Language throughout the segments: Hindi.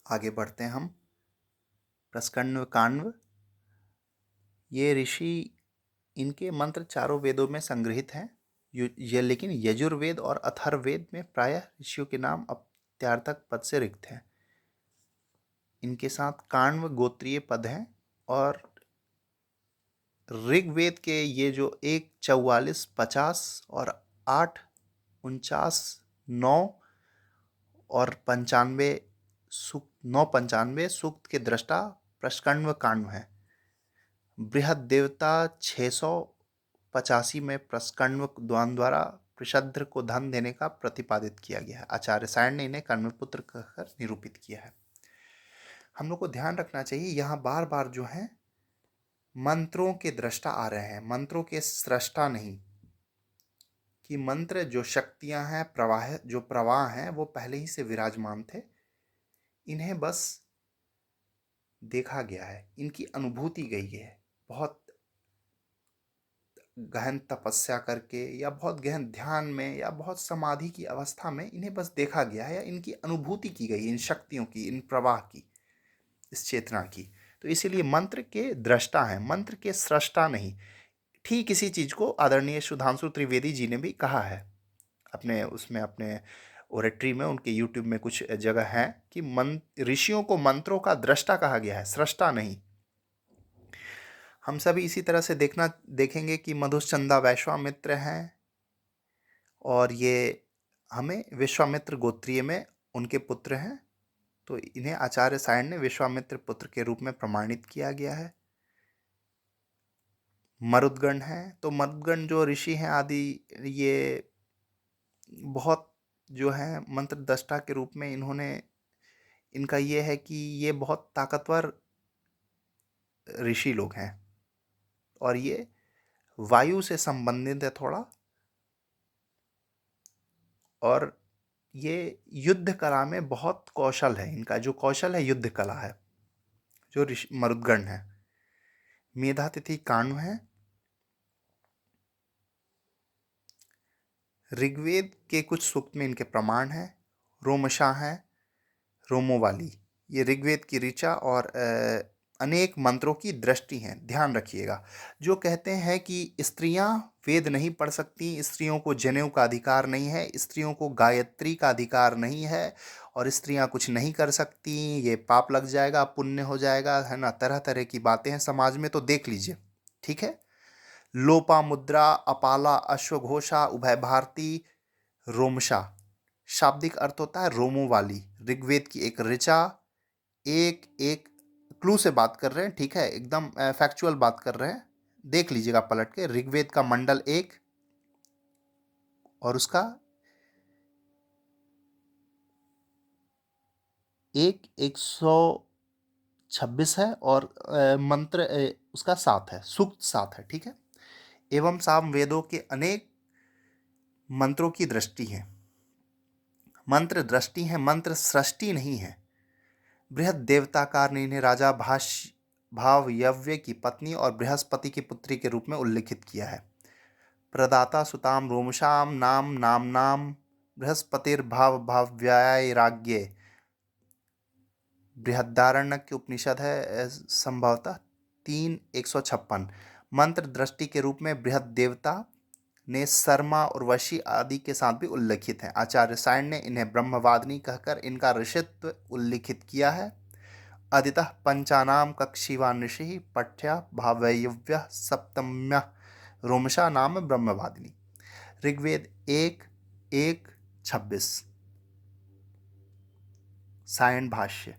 आगे बढ़ते हैं हम। प्रस्कण्व काण्व, ये ऋषि, इनके मंत्र चारों वेदों में संग्रहित हैं। ये लेकिन यजुर्वेद और अथर्ववेद में प्रायः ऋषियों के नाम अपत्यार्थक पद से रिक्त हैं। इनके साथ काण्व गोत्रीय पद हैं और ऋग्वेद के ये जो 1, 44, 50 और 8, 49, 9 और 95 सूक्त, 995 सूक्त के दृष्टा प्रस्कण्व काण्व है। बृहद देवता 685 में प्रस्कण्व द्वारा पृषद्र को धन देने का प्रतिपादित किया गया है। आचार्य सायण ने इन्हें कर्मपुत्र कहकर निरूपित किया है। हम लोग को ध्यान रखना चाहिए, यहाँ बार बार जो है मंत्रों के दृष्टा आ रहे हैं, मंत्रों के सृष्टा नहीं। कि मंत्र जो शक्तियां हैं, जो प्रवाह हैं, वो पहले ही से विराजमान थे, इन्हें बस देखा गया है, इनकी अनुभूति गई है। बहुत गहन तपस्या करके या बहुत गहन ध्यान में या बहुत समाधि की अवस्था में इन्हें बस देखा गया है या इनकी अनुभूति की गई, इन शक्तियों की, इन प्रवाह की, इस चेतना की। तो इसीलिए मंत्र के दृष्टा हैं, मंत्र के सृष्टा नहीं। ठीक इसी चीज को आदरणीय सुधांशु त्रिवेदी जी ने भी कहा है अपने ओरेट्री में। उनके यूट्यूब में कुछ जगह है कि ऋषियों को मंत्रों का दृष्टा कहा गया है, सृष्टा नहीं। हम सभी इसी तरह से देखेंगे कि मधुश्चंदा वैश्वामित्र हैं और ये हमें विश्वामित्र गोत्रीय में उनके पुत्र हैं, तो इन्हें आचार्य सायण ने विश्वामित्र पुत्र के रूप में प्रमाणित किया गया है। मरुद्गण हैं, तो मरुद्गण जो ऋषि हैं आदि, ये बहुत जो है मंत्र दृष्टा के रूप में इनका ये है कि ये बहुत ताकतवर ऋषि लोग हैं और ये वायु से संबंधित है थोड़ा, और ये युद्ध कला में बहुत कौशल है। इनका जो कौशल है युद्ध कला है, जो ऋषि मरुद्गण है। मेधातिथि काण्व है। ऋग्वेद के कुछ सूक्त में इनके प्रमाण हैं। रोमशा है, रोमोवाली, ये ऋग्वेद की ऋचा और अनेक मंत्रों की दृष्टि हैं। ध्यान रखिएगा, जो कहते हैं कि स्त्रियां वेद नहीं पढ़ सकती, स्त्रियों को जनेऊ का अधिकार नहीं है, स्त्रियों को गायत्री का अधिकार नहीं है और स्त्रियां कुछ नहीं कर सकती, ये पाप लग जाएगा, पुण्य हो जाएगा, है ना, तरह तरह की बातें हैं समाज में, तो देख लीजिए। ठीक है। लोपामुद्रा, अपाला, अश्वघोषा, उभय भारती, रोमशा, शाब्दिक अर्थ होता है रोमों वाली। ऋग्वेद की एक ऋचा, एक एक क्लू से बात कर रहे हैं, ठीक है, एकदम फैक्चुअल बात कर रहे हैं। देख लीजिएगा पलट के, ऋग्वेद का मंडल 1 और उसका 126 है और मंत्र उसका 7 है, सूक्त 7 है। ठीक है। एवं साम वेदों के अनेक मंत्रों की दृष्टि है। मंत्र दृष्टि है, मंत्र सृष्टि नहीं है। बृहद देवताकार ने इन्हें राजा भावयव्य की पत्नी और बृहस्पति की पुत्री के रूप में उल्लिखित किया है। प्रदाता सुताम रोमशाम नाम नाम नाम बृहस्पतिर्भाव भाव्याय। बृहदारण्यक उपनिषद है संभवतः 3:156। मंत्र दृष्टि के रूप में बृहद देवता ने शर्मा और वशी आदि के साथ भी उल्लिखित हैं। आचार्य सायण ने इन्हें ब्रह्मवादिनी कहकर इनका ऋषित्व उल्लिखित किया है। अदितः पंचानाम कक्षीवान ऋषि पठ्य भावयव्य सप्तम्य रोमशा नाम ब्रह्मवादिनी। ऋग्वेद 1:126। सायण भाष्य,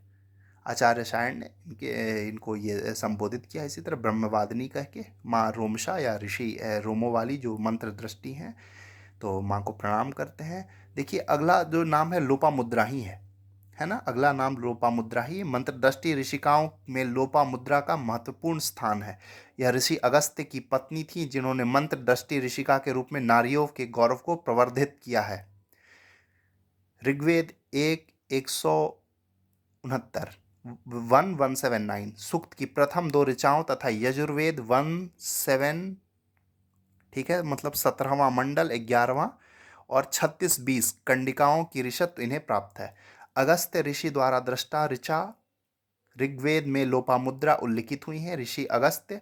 आचार्य सायण ने इनको ये संबोधित किया इसी तरह ब्रह्मवादिनी कह के। माँ रोमशा या ऋषि रोमो वाली जो मंत्र दृष्टि हैं, तो माँ को प्रणाम करते हैं। देखिए अगला जो नाम है लोपामुद्रा ही है ना, अगला नाम लोपामुद्रा ही। मंत्र दृष्टि ऋषिकाओं में लोपामुद्रा का महत्वपूर्ण स्थान है। यह ऋषि अगस्त्य की पत्नी थी, जिन्होंने मंत्र दृष्टि ऋषिका के रूप में नारियों के गौरव को प्रवर्धित किया है। ऋग्वेद 1:169 1179 सूक्त की प्रथम 2 ऋचाओं तथा यजुर्वेद 17, ठीक है, मतलब 17वां मंडल 11वां और 36-20 कंडिकाओं की ऋषत्व इन्हें प्राप्त है। अगस्त्य ऋषि द्वारा दृष्टा ऋचा ऋग्वेद में लोपामुद्रा उल्लिखित हुई हैं। ऋषि अगस्त्य,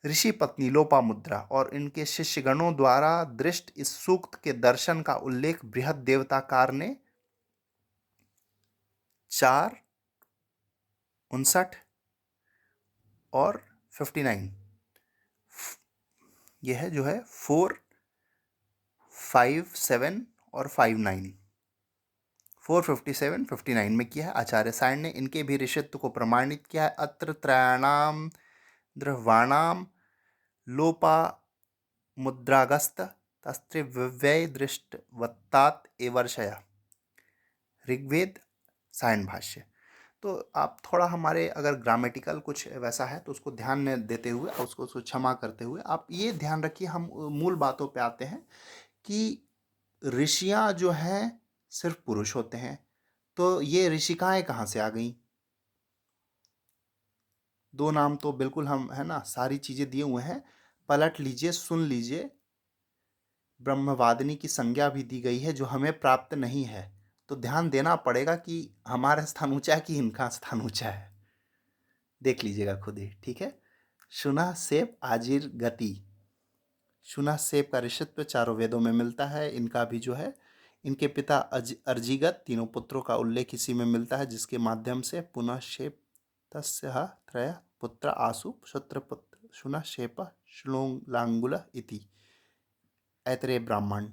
ऋषि पत्नी लोपामुद्रा और इनके शिष्यगणों द्वारा दृष्ट इस सूक्त के दर्शन का उल्लेख बृहद देवताकार ने 4:59 और 59, यह है जो है 4, 5, 7 और 59, 457, 59 में किया है। आचार्य सायण ने इनके भी ऋषित्व को प्रमाणित किया है। अत्र त्रयाणाम द्रह्वाणाम लोपा मुद्रागस्त तस्त्रिव्यय दृष्टवत्तात एवर्षया। ऋग्वेद सायण भाष्य। तो आप थोड़ा हमारे अगर ग्रामेटिकल कुछ वैसा है तो उसको ध्यान में देते हुए और उसको क्षमा करते हुए आप ये ध्यान रखिए, हम मूल बातों पे आते हैं कि ऋषियां जो हैं सिर्फ पुरुष होते हैं, तो ये ऋषिकाएं कहाँ से आ गई? दो नाम तो बिल्कुल हम, है ना, सारी चीजें दिए हुए हैं, पलट लीजिए, सुन लीजिए। ब्रह्मवादिनी की संज्ञा भी दी गई है जो हमें प्राप्त नहीं है, तो ध्यान देना पड़ेगा कि हमारा स्थान ऊंचा है कि इनका स्थान ऊंचा है, देख लीजिएगा खुद ही, ठीक है। शुनह सेप आजिर गति। शुनह सेप का ऋषित्व चारों वेदों में मिलता है। इनका भी जो है, इनके पिता अर्जिगत, तीनों पुत्रों का उल्लेख इसी में मिलता है, जिसके माध्यम से पुनः शेप तस्य त्रय पुत्र आसु शत्रपुत्र शुनः शेप श्लोलांगुल इति। ऐतरेय ब्राह्मण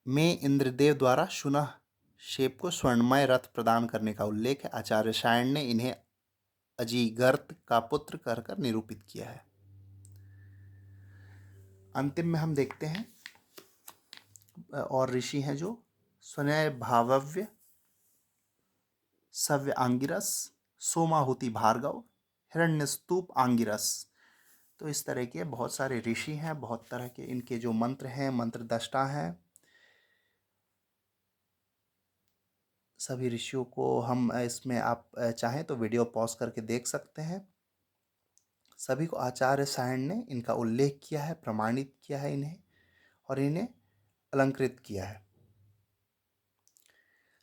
में इंद्रदेव द्वारा शुनः शेप को स्वर्णमय रथ प्रदान करने का उल्लेख है। आचार्य सायण ने इन्हें अजिगर्त का पुत्र कर निरूपित किया है। अंतिम में हम देखते हैं और ऋषि हैं जो स्वनय भावव्य, सव्य आंगिरस, सोमाहुति भार्गव, हिरण्यस्तूप आंगिरस। तो इस तरह के बहुत सारे ऋषि हैं, बहुत तरह के इनके जो मंत्र हैं, मंत्र दृष्टा हैं। सभी ऋषियों को हम इसमें, आप चाहें तो वीडियो पॉज करके देख सकते हैं। सभी को आचार्य सायण ने इनका उल्लेख किया है, प्रमाणित किया है इन्हें, और इन्हें अलंकृत किया है।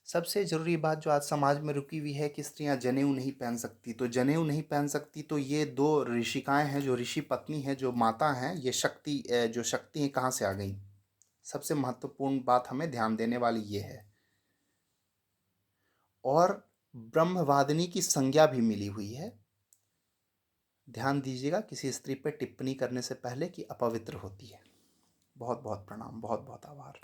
सबसे जरूरी बात जो आज समाज में रुकी हुई है कि स्त्रियां जनेऊ नहीं पहन सकती, तो जनेऊ नहीं पहन सकती, तो ये दो ऋषिकाएं हैं, जो ऋषि पत्नी है, जो माता हैं, ये शक्ति, जो शक्ति है कहाँ से आ गई? सबसे महत्वपूर्ण बात हमें ध्यान देने वाली ये है। और ब्रह्मवादिनी की संज्ञा भी मिली हुई है। ध्यान दीजिएगा किसी स्त्री पर टिप्पणी करने से पहले कि अपवित्र होती है। बहुत बहुत प्रणाम, बहुत बहुत आभार।